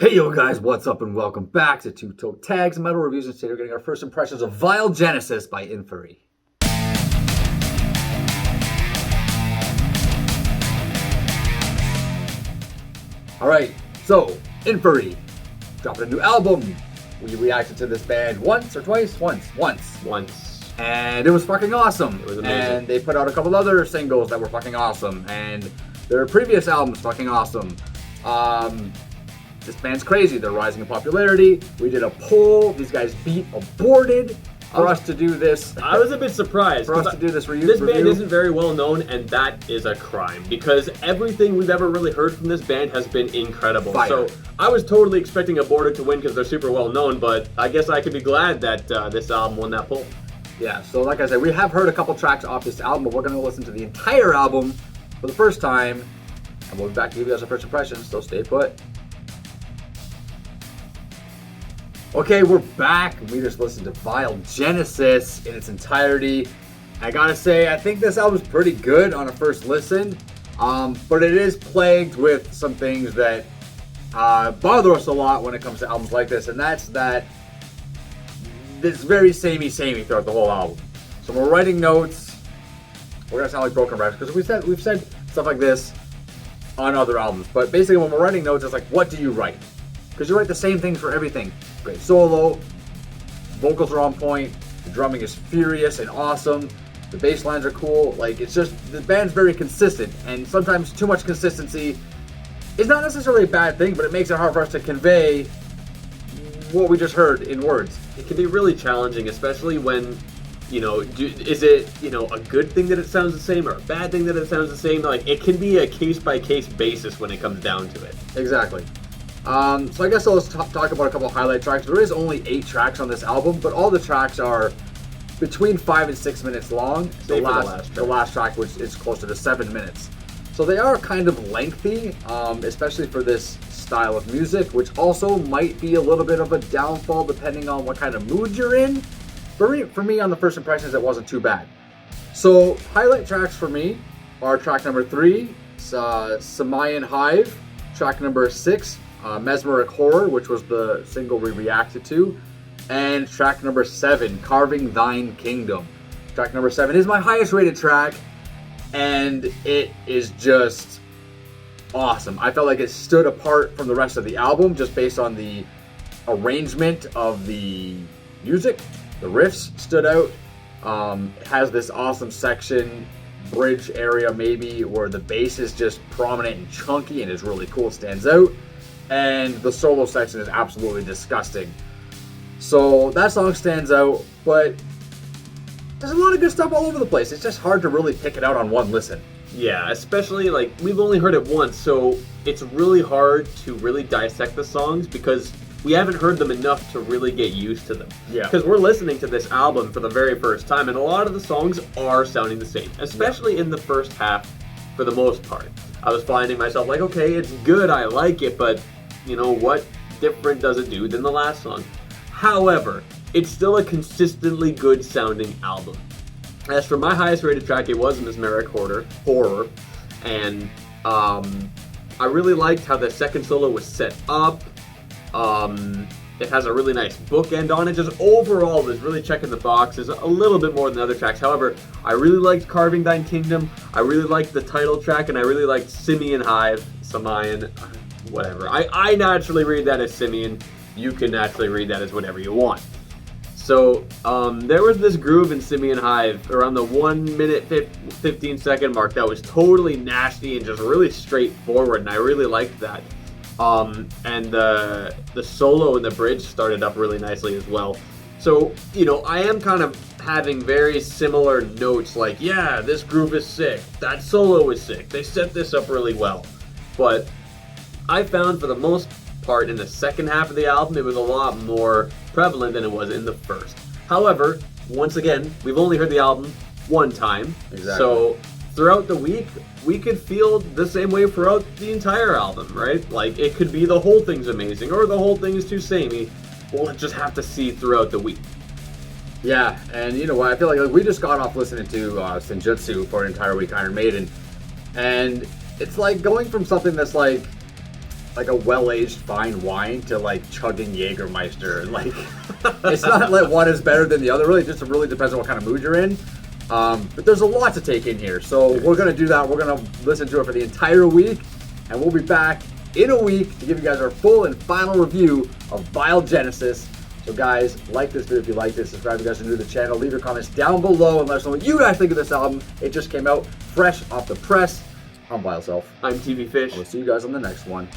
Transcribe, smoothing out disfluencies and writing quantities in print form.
Hey yo guys, what's up and welcome back to Toe Tags Metal Reviews, and today we're getting our first impressions of Vile Genesis by Inferi. Alright, so Inferi dropping a new album. We reacted to this band once or twice? Once. And it was fucking awesome. It was amazing. And they put out a couple other singles that were fucking awesome. And their previous albums fucking awesome. This band's crazy. They're rising in popularity. We did a poll. These guys beat Aborted for us to do this. I was a bit surprised. For us to do this review. This band isn't very well known, and that is a crime because everything we've ever really heard from this band has been incredible. Fire. So I was totally expecting Aborted to win because they're super well known, but I guess I could be glad that this album won that poll. Yeah, so like I said, we have heard a couple tracks off this album, but we're going to listen to the entire album for the first time, and we'll be back to give you guys our first impressions, so stay put. Okay, we're back. We just listened to Vile Genesis in its entirety. I gotta say, I think this album's pretty good on a first listen, but it is plagued with some things that bother us a lot when it comes to albums like this, and that's that it's very samey throughout the whole album. So when we're writing notes, we're gonna sound like broken records because we've said stuff like this on other albums, but basically when we're writing notes, it's like, what do you write? Because you write the same things for everything. Great solo, vocals are on point, the drumming is furious and awesome, the bass lines are cool, like it's just, the band's very consistent, and sometimes too much consistency is not necessarily a bad thing, but it makes it hard for us to convey what we just heard in words. It can be really challenging, especially when, is it, a good thing that it sounds the same or a bad thing that it sounds the same? Like, it can be a case-by-case basis when it comes down to it. Exactly. So I guess let's talk about a couple of highlight tracks. There is only 8 tracks on this album, but all the tracks are between 5 and 6 minutes long. The last track, which is closer to 7 minutes. So they are kind of lengthy, especially for this style of music, which also might be a little bit of a downfall depending on what kind of mood you're in. For me, on the first impressions, it wasn't too bad. So highlight tracks for me are track number 3, Samayan Hive, track number 6, Mesmeric Horror, which was the single we reacted to, and track number 7, Carving Thine Kingdom. Track number 7 is my highest rated track, and it is just awesome. I felt like it stood apart from the rest of the album just based on the arrangement of the music. The riffs stood out. It has this awesome section, bridge area maybe, where the bass is just prominent and chunky and is really cool, stands out. And the solo section is absolutely disgusting. So that song stands out, but there's a lot of good stuff all over the place. It's just hard to really pick it out on one listen. Yeah, especially like we've only heard it once, so it's really hard to really dissect the songs because we haven't heard them enough to really get used to them. Yeah. Because we're listening to this album for the very first time, and a lot of the songs are sounding the same, especially in the first half for the most part. I was finding myself like, okay, it's good, I like it, but what different does it do than the last song? However, it's still a consistently good sounding album. As for my highest rated track, it was Mesmeric Horror, and I really liked how the second solo was set up. It has a really nice bookend on it. Just overall, was really checking the boxes a little bit more than other tracks. However, I really liked Carving Thine Kingdom. I really liked the title track, and I really liked Simian Hive, Samayan, whatever. I naturally read that as Simian. You can naturally read that as whatever you want. So, there was this groove in Simian Hive around the 1 minute 15 second mark that was totally nasty and just really straightforward, and I really liked that. And the solo and the bridge started up really nicely as well. So, I am kind of having very similar notes like, yeah, this groove is sick, that solo is sick, they set this up really well. But I found for the most part in the second half of the album, it was a lot more prevalent than it was in the first. However, once again, we've only heard the album one time. Exactly. So throughout the week, we could feel the same way throughout the entire album, right? Like, it could be the whole thing's amazing, or the whole thing is too samey. We'll just have to see throughout the week. Yeah, and you know what? I feel like we just got off listening to Senjutsu for an entire week, Iron Maiden, and it's like going from something that's like like a well-aged fine wine to like chugging Jägermeister. Like, it's not like one is better than the other. Really, it just really depends on what kind of mood you're in. But there's a lot to take in here, so we're gonna do that. We're gonna listen to it for the entire week, and we'll be back in a week to give you guys our full and final review of Vile Genesis. So guys, like this video if you like this, subscribe if you guys are new to the channel, leave your comments down below and let us know what you guys think of this album. It just came out fresh off the press. I'm Vile Self. I'm TV Fish. We'll see you guys on the next one.